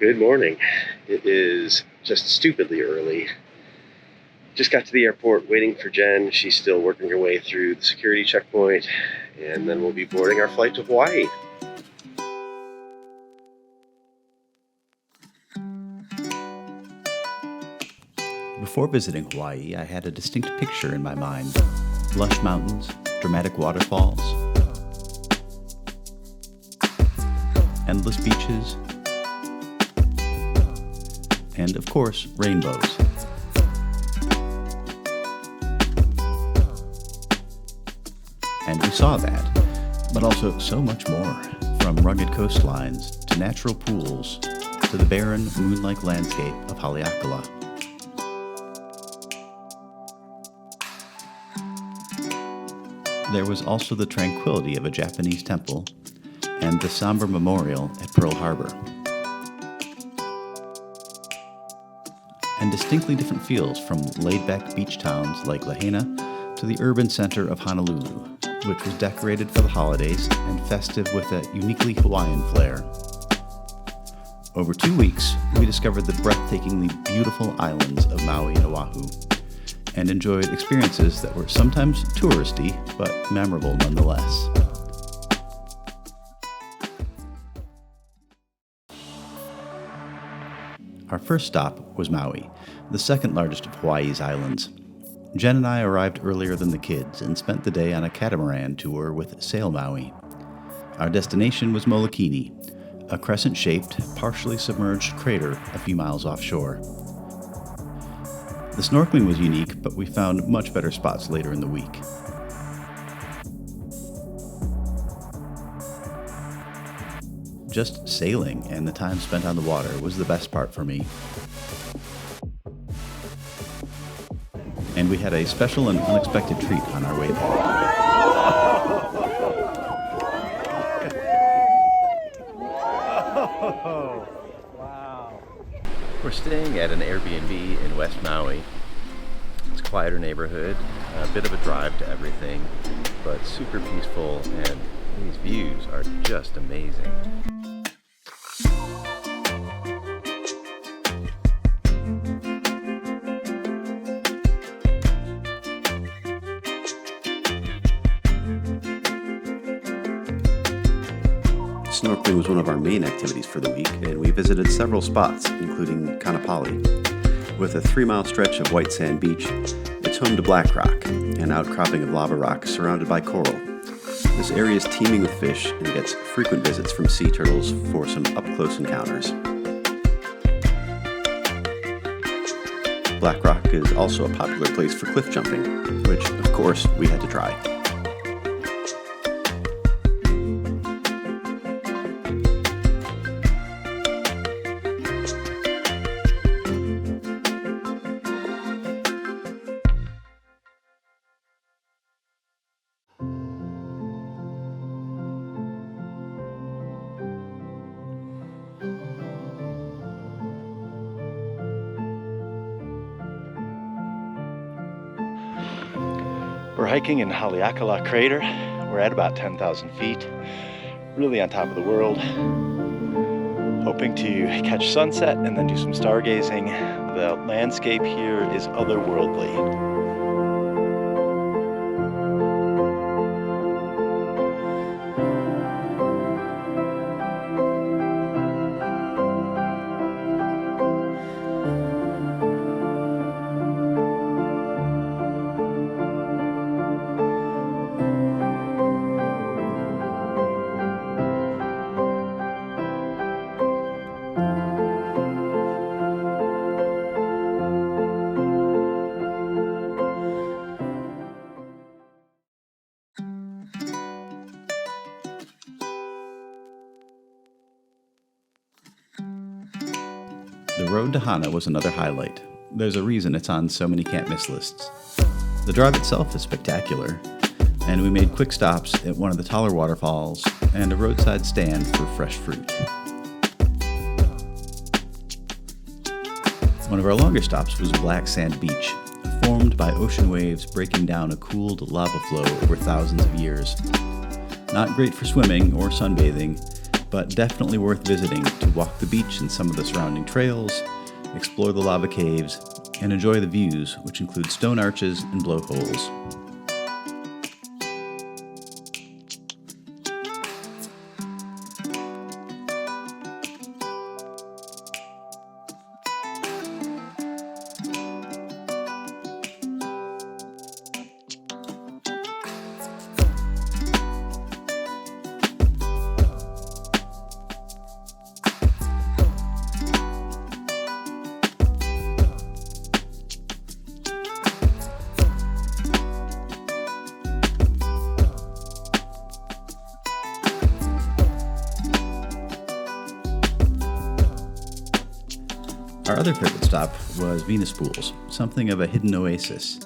Good morning. It is just stupidly early. Just got to the airport waiting for Jen. She's still working her way through the security checkpoint, and then we'll be boarding our flight to Hawaii. Before visiting Hawaii, I had a distinct picture in my mind. Lush mountains, dramatic waterfalls, endless beaches, and of course, rainbows. And we saw that, but also so much more, from rugged coastlines to natural pools to the barren, moon-like landscape of Haleakala. There was also the tranquility of a Japanese temple and the somber memorial at Pearl Harbor. And distinctly different feels from laid-back beach towns like Lahaina to the urban center of Honolulu, which was decorated for the holidays and festive with a uniquely Hawaiian flair. Over 2 weeks, we discovered the breathtakingly beautiful islands of Maui and Oahu, and enjoyed experiences that were sometimes touristy, but memorable nonetheless. Our first stop was Maui, the second largest of Hawaii's islands. Jen and I arrived earlier than the kids and spent the day on a catamaran tour with Sail Maui. Our destination was Molokini, a crescent-shaped, partially submerged crater a few miles offshore. The snorkeling was unique, but we found much better spots later in the week. Just sailing and the time spent on the water was the best part for me. And we had a special and unexpected treat on our way back. We're staying at an Airbnb in West Maui. It's a quieter neighborhood, a bit of a drive to everything, but super peaceful, and these views are just amazing. Snorkeling was one of our main activities for the week, and we visited several spots, including Kanapali. With a 3-mile stretch of white sand beach, it's home to black rock, an outcropping of lava rock surrounded by coral. This area is teeming with fish and gets frequent visits from sea turtles for some up-close encounters. Black rock is also a popular place for cliff jumping, which, of course, we had to try. We're hiking in Haleakala Crater. We're at about 10,000 feet, really on top of the world. Hoping to catch sunset and then do some stargazing. The landscape here is otherworldly. The road to Hana was another highlight. There's a reason it's on so many can't-miss lists. The drive itself is spectacular, and we made quick stops at one of the taller waterfalls and a roadside stand for fresh fruit. One of our longer stops was Black Sand Beach, formed by ocean waves breaking down a cooled lava flow over thousands of years. Not great for swimming or sunbathing, but definitely worth visiting to walk the beach and some of the surrounding trails, explore the lava caves, and enjoy the views, which include stone arches and blowholes. Our other favorite stop was Venus Pools, something of a hidden oasis.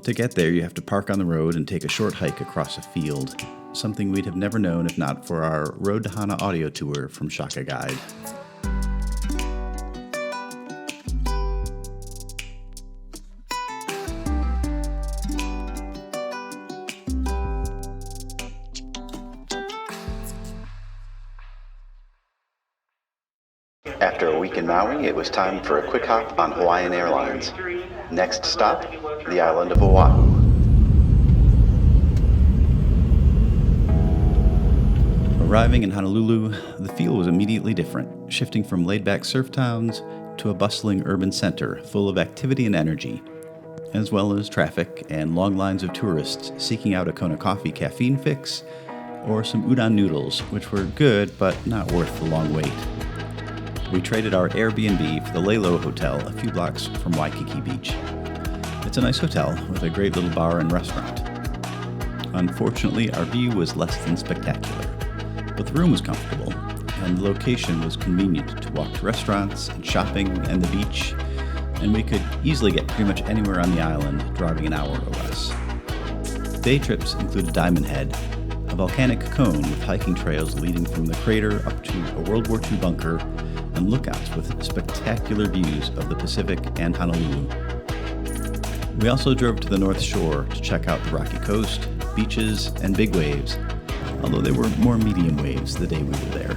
To get there, you have to park on the road and take a short hike across a field, something we'd have never known if not for our Road to Hana audio tour from Shaka Guide. After a week in Maui, it was time for a quick hop on Hawaiian Airlines. Next stop, the island of Oahu. Arriving in Honolulu, the feel was immediately different, shifting from laid-back surf towns to a bustling urban center full of activity and energy, as well as traffic and long lines of tourists seeking out a Kona coffee caffeine fix or some udon noodles, which were good but not worth the long wait. We traded our Airbnb for the Lelo Hotel a few blocks from Waikiki Beach. It's a nice hotel with a great little bar and restaurant. Unfortunately, our view was less than spectacular, but the room was comfortable, and the location was convenient to walk to restaurants and shopping and the beach, and we could easily get pretty much anywhere on the island driving an hour or less. Day trips included Diamond Head, a volcanic cone with hiking trails leading from the crater up to a World War II bunker and lookouts with spectacular views of the Pacific and Honolulu. We also drove to the North Shore to check out the rocky coast, beaches, and big waves, although they were more medium waves the day we were there.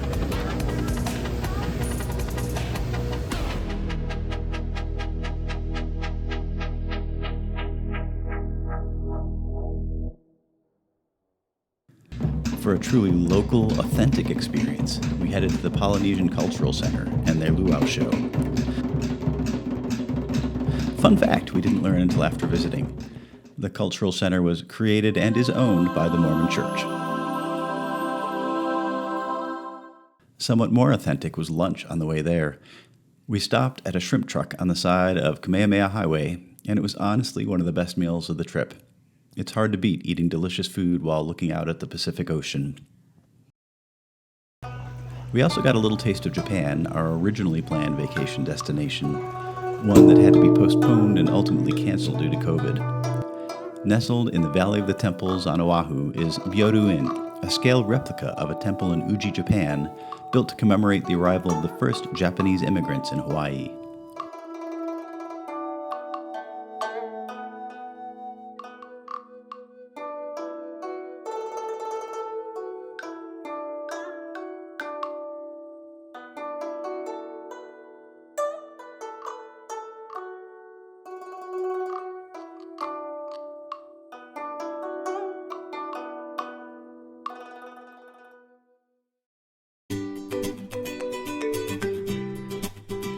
For a truly local, authentic experience, we headed to the Polynesian Cultural Center and their luau show. Fun fact we didn't learn until after visiting. The Cultural Center was created and is owned by the Mormon Church. Somewhat more authentic was lunch on the way there. We stopped at a shrimp truck on the side of Kamehameha Highway, and it was honestly one of the best meals of the trip. It's hard to beat eating delicious food while looking out at the Pacific Ocean. We also got a little taste of Japan, our originally planned vacation destination, one that had to be postponed and ultimately canceled due to COVID. Nestled in the Valley of the Temples on Oahu is Byoru-in, a scaled replica of a temple in Uji, Japan, built to commemorate the arrival of the first Japanese immigrants in Hawaii.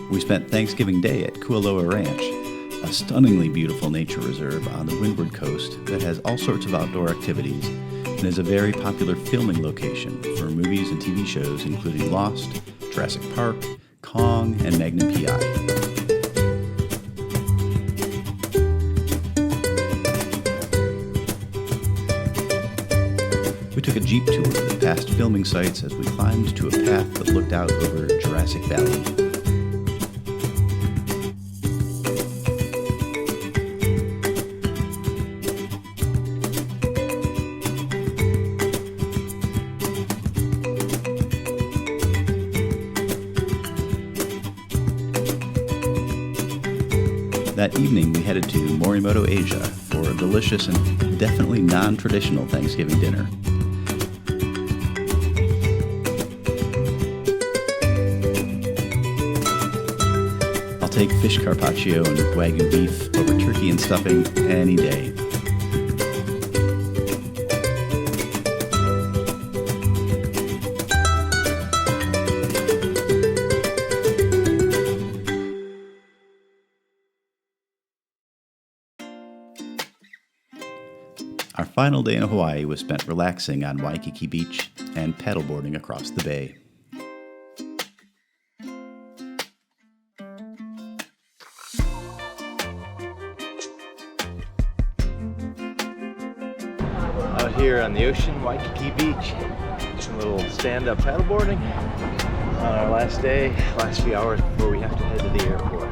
We spent Thanksgiving Day at Kualoa Ranch, a stunningly beautiful nature reserve on the windward coast that has all sorts of outdoor activities and is a very popular filming location for movies and TV shows including Lost, Jurassic Park, Kong, and Magnum P.I. We took a jeep tour of the past filming sites as we climbed to a path that looked out over Jurassic Valley. That evening, we headed to Morimoto, Asia for a delicious and definitely non-traditional Thanksgiving dinner. take fish carpaccio and Wagyu beef over turkey and stuffing any day. Our final day in Hawaii was spent relaxing on Waikiki Beach and paddleboarding across the bay. Out here on the ocean, Waikiki Beach, some little stand-up paddleboarding on our last day, last few hours before we have to head to the airport.